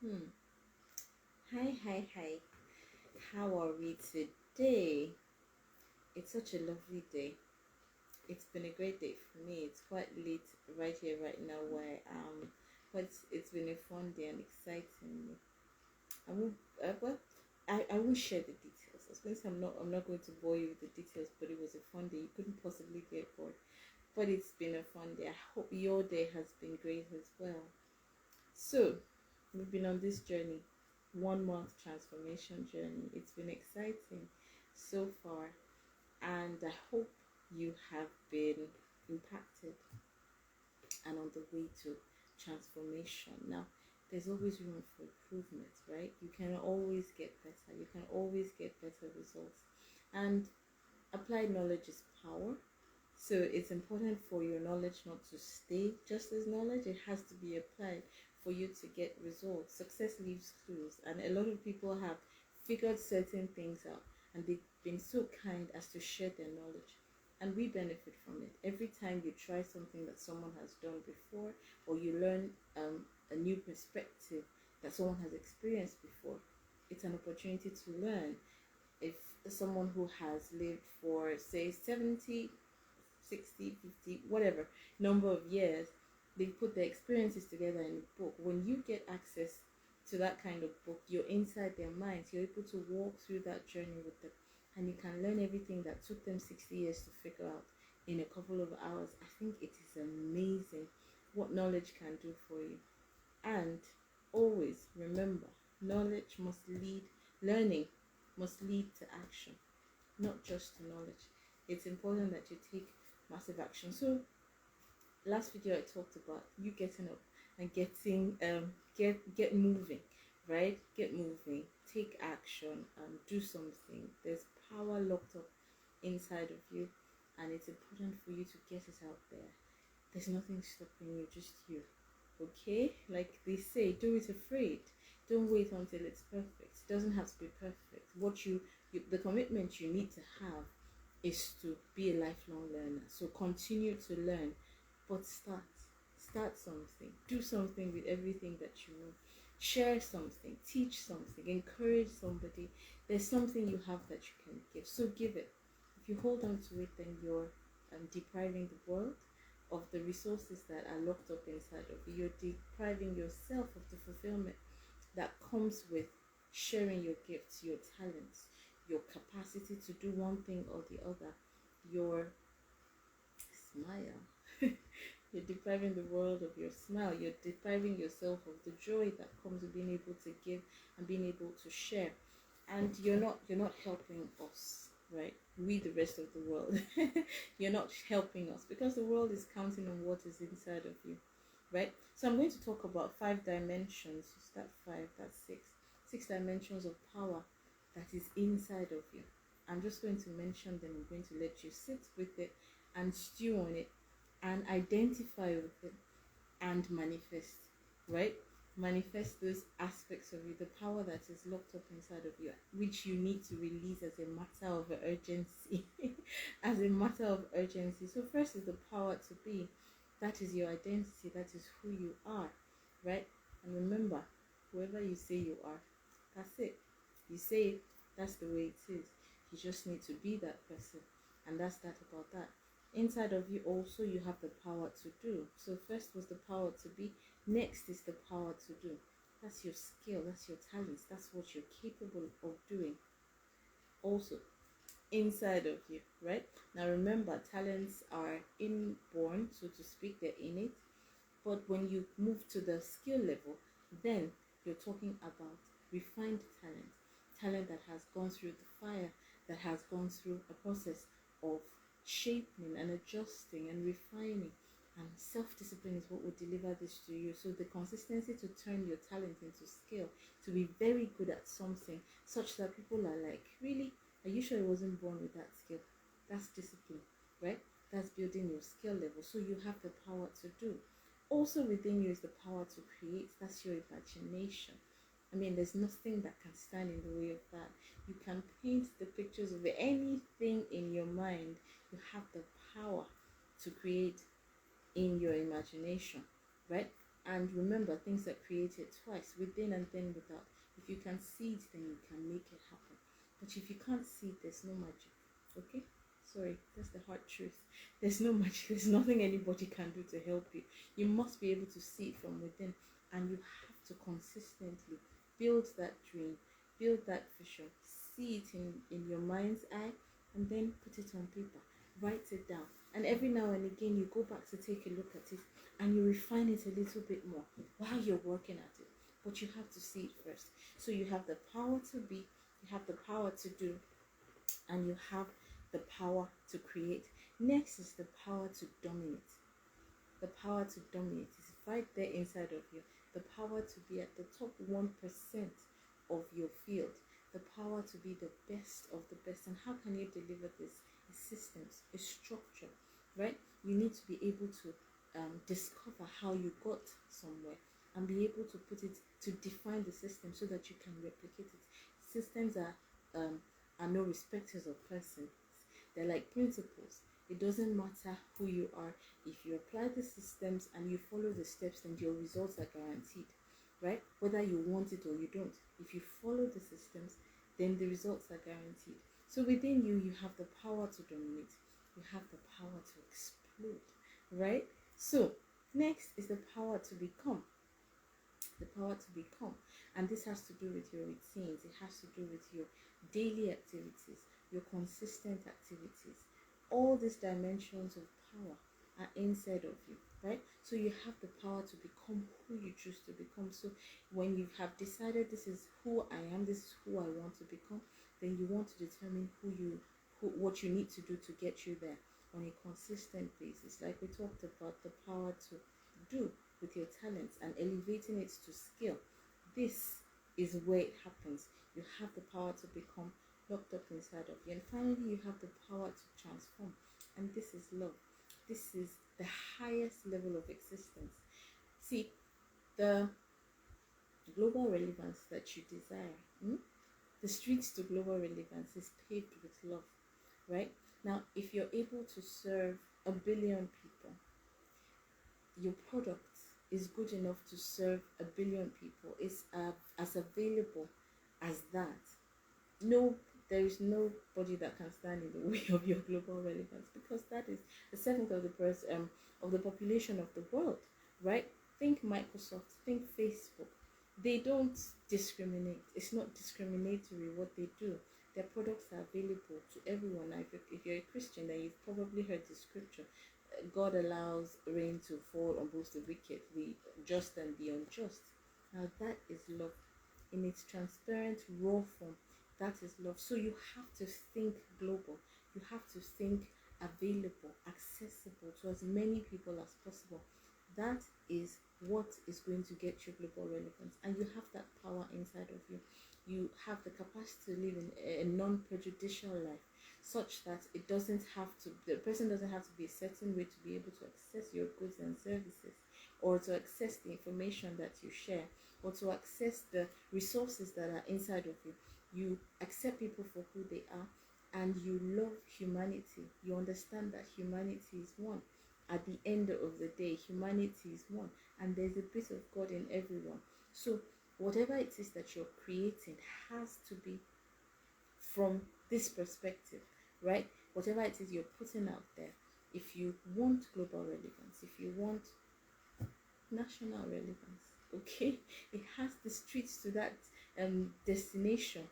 Hmm. Hi. How are we today? It's such a lovely day. It's been a great day for me. It's quite late right here, right now, where I am. But it's been a fun day and exciting. I won't, well, I won't share the details. I was going to say I'm not going to bore you with the details, but it was a fun day. You couldn't possibly get bored. But it's been a fun day. I hope your day has been great as well. So, we've been on this journey, 1 month transformation journey. It's been exciting so far, and I hope you have been impacted and on the way to transformation. Now, there's always room for improvement, right? You can always get better, you can always get better results, and applied knowledge is power. So it's important for your knowledge not to stay just as knowledge, it has to be applied for you to get results. Success leaves clues, and a lot of people have figured certain things out and they've been so kind as to share their knowledge. And we benefit from it. Every time you try something that someone has done before, or you learn a new perspective that someone has experienced before, it's an opportunity to learn. If someone who has lived for, say, 70, 60, 50, whatever number of years, they put their experiences together in a book. When you get access to that kind of book, you're inside their minds, you're able to walk through that journey with them, and you can learn everything that took them 60 years to figure out in a couple of hours. I think it is amazing what knowledge can do for you. And always remember, knowledge must lead learning must lead to action, not just to knowledge. It's important that you take massive action. So last video I talked about you getting up and getting get moving, right? Get moving, take action, do something. There's power locked up inside of you, and it's important for you to get it out there. There's nothing stopping you, just you. Okay? Like they say, do it afraid. Don't wait until it's perfect. It doesn't have to be perfect. You the commitment you need to have is to be a lifelong learner. So continue to learn, but start something. Do something with everything that you know. Share something, teach something, encourage somebody. There's something you have that you can give. So give it. If you hold on to it, then you're depriving the world of the resources that are locked up inside of you. You're depriving yourself of the fulfillment that comes with sharing your gifts, your talents, your capacity to do one thing or the other, your smile. You're depriving the world of your smile. You're depriving yourself of the joy that comes with being able to give and being able to share. And you're not helping us, right? We, the rest of the world. You're not helping us because the world is counting on what is inside of you, right? So I'm going to talk about 5 dimensions. Is that five? That's six. 6 dimensions of power that is inside of you. I'm just going to mention them. I'm going to let you sit with it and stew on it and identify with it and manifest, right? Manifest those aspects of you, the power that is locked up inside of you, which you need to release as a matter of urgency. As a matter of urgency. So, first is the power to be. That is your identity, that is who you are, right? And remember, whoever you say you are, that's it. You say it, that's the way it is. You just need to be that person, and that's that about that. Inside of you also you have the power to do. So first was the power to be, next is the power to do. That's your skill, that's your talents, that's what you're capable of doing also inside of you, right? Now remember, talents are inborn, so to speak, they're innate. But when you move to the skill level, then you're talking about refined talent, talent that has gone through the fire, that has gone through a process of shaping and adjusting and refining. And self-discipline is what will deliver this to you. So the consistency to turn your talent into skill, to be very good at something, such that people are like, really? Are you sure I wasn't born with that skill? That's discipline, right? That's building your skill level. So you have the power to do. Also within you is the power to create. That's your imagination. I mean, there's nothing that can stand in the way of that. You can paint the pictures of anything in your mind. You have the power to create in your imagination, right? And remember, things are created twice, within and then without. If you can see it, then you can make it happen. But if you can't see it, there's no magic. Okay? Sorry, that's the hard truth. There's no magic. There's nothing anybody can do to help you. You must be able to see it from within, and you have to consistently build that dream, build that vision, see it in your mind's eye, and then put it on paper. Write it down. And every now and again, you go back to take a look at it and you refine it a little bit more while you're working at it. But you have to see it first. So you have the power to be, you have the power to do, and you have the power to create. Next is the power to dominate. The power to dominate is right there inside of you. The power to be at the top 1% of your field. The power to be the best of the best. And how can you deliver this? It's systems, it's structure, right? You need to be able to discover how you got somewhere and be able to put it, to define the system so that you can replicate it. Systems are no respecters of persons. They're like principles. It doesn't matter who you are. If you apply the systems and you follow the steps, then your results are guaranteed, right? Whether you want it or you don't. If you follow the systems, then the results are guaranteed. So within you, you have the power to dominate. You have the power to explode, right? So next is the power to become. The power to become. And this has to do with your routines. It has to do with your daily activities, your consistent activities. All these dimensions of power are inside of you, right? So you have the power to become who you choose to become. So when you have decided this is who I am, this is who I want to become, then you want to determine what you need to do to get you there on a consistent basis. Like we talked about, the power to do with your talents and elevating it to skill. This is where it happens. You have the power to become locked up inside of you. And finally, you have the power to transform. And this is love. This is the highest level of existence. See, the global relevance that you desire, the streets to global relevance is paved with love, right? Now, if you're able to serve 1 billion people, your product is good enough to serve 1 billion people. It's as available as that. No, there is nobody that can stand in the way of your global relevance, because that is the seventh of the population of the world, right? Think Microsoft, think Facebook. They don't discriminate. It's not discriminatory what they do. Their products are available to everyone. If you're a Christian, then you've probably heard the scripture. God allows rain to fall on both the wicked, the just and the unjust. Now that is love in its transparent, raw form. That is love. So you have to think global. You have to think available, accessible to as many people as possible. That is what is going to get you global relevance. And you have that power inside of you. You have the capacity to live in a non-prejudicial life, such that the person doesn't have to be a certain way to be able to access your goods and services, or to access the information that you share, or to access the resources that are inside of you. You accept people for who they are, and you love humanity. You understand that humanity is one. At the end of the day, humanity is one, and there's a bit of God in everyone. So whatever it is that you're creating has to be from this perspective, right? Whatever it is you're putting out there, if you want global relevance, if you want national relevance, okay, it has the streets to that destination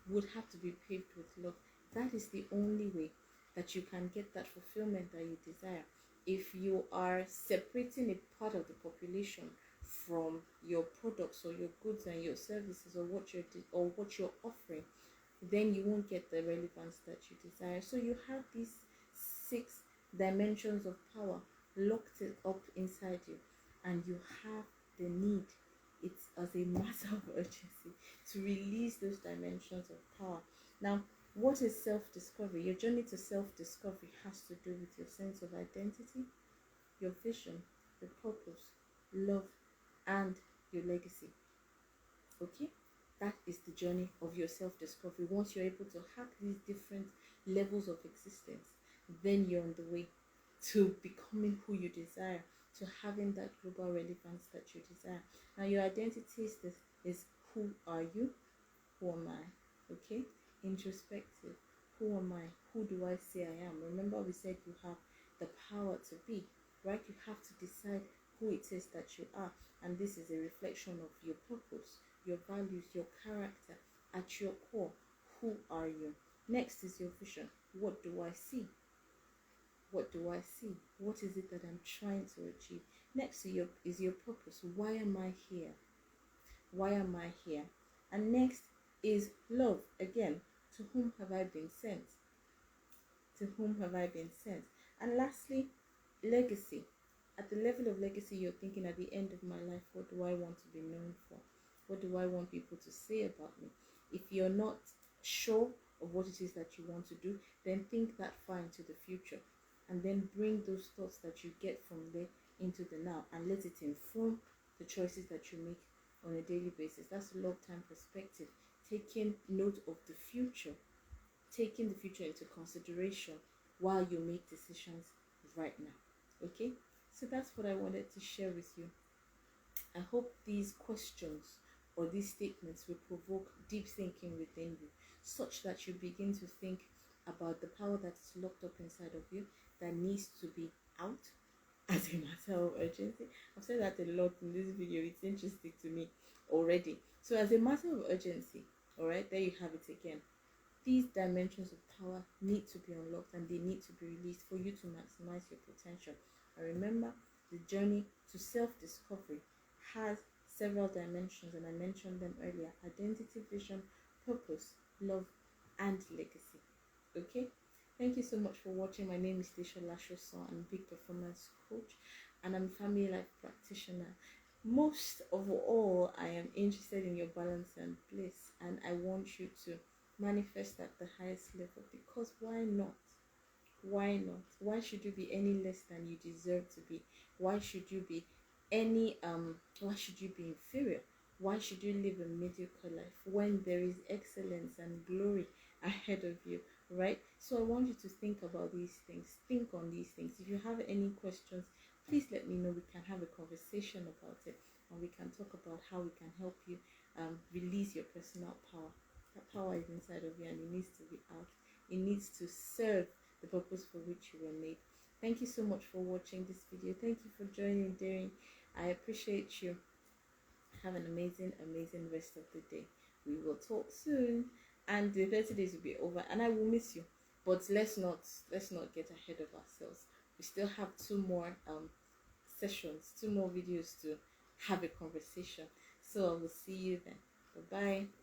would have to be paved with love. That is the only way that you can get that fulfillment that you desire. If you are separating a part of the population from your products or your goods and your services, or what you're offering, then you won't get the relevance that you desire. So you have these 6 dimensions of power locked it up inside you, and you have the need, it's as a matter of urgency, to release those dimensions of power. Now, what is self-discovery? Your journey to self-discovery has to do with your sense of identity, your vision, your purpose, love, and your legacy. Okay? That is the journey of your self-discovery. Once you're able to hack these different levels of existence, then you're on the way to becoming who you desire. to having that global relevance that you desire. Now, your identity is who are you? Who am I? Okay? Introspective. Who am I? Who do I say I am? Remember, we said you have the power to be, right? You have to decide who it is that you are. And this is a reflection of your purpose, your values, your character. At your core, who are you? Next is your vision. What do I see? What do I see? What is it that I'm trying to achieve? Next is your purpose. Why am I here? Why am I here? And next is love. Again, to whom have I been sent? To whom have I been sent? And lastly, legacy. At the level of legacy, you're thinking, at the end of my life, what do I want to be known for? What do I want people to say about me? If you're not sure of what it is that you want to do, then think that far into the future, and then bring those thoughts that you get from there into the now, and let it inform the choices that you make on a daily basis. That's a long-term perspective, taking note of the future, taking the future into consideration while you make decisions right now. Okay, so that's what I wanted to share with you. I hope these questions or these statements will provoke deep thinking within you, such that you begin to think about the power that is locked up inside of you that needs to be out as a matter of urgency. I've said that a lot in this video. It's interesting to me already. So as a matter of urgency, all right, there you have it again. These dimensions of power need to be unlocked, and they need to be released for you to maximize your potential. And remember, the journey to self-discovery has several dimensions, and I mentioned them earlier: identity, vision, purpose, love, and legacy. Okay, thank you so much for watching. My name is Desha Lashoso. I'm a big performance coach, and I'm a family life practitioner. Most of all, I am interested in your balance and bliss, and I want you to manifest at the highest level, because why not? Why not? Why should you be any less than you deserve to be? Why should you be why should you be inferior? Why should you live a mediocre life when there is excellence and glory ahead of you, right? So I want you to think about these things. Think on these things. If you have any questions, please let me know. We can have a conversation about it, and we can talk about how we can help you release your personal power. That power is inside of you, and it needs to be out. It needs to serve the purpose for which you were made. Thank you so much for watching this video. Thank you for joining, Daring. I appreciate you. Have an amazing rest of the day. We will talk soon, and the 30 days will be over, and I will miss you. But let's not get ahead of ourselves. We still have two more sessions, two more videos to have a conversation. So I will see you then. Bye bye.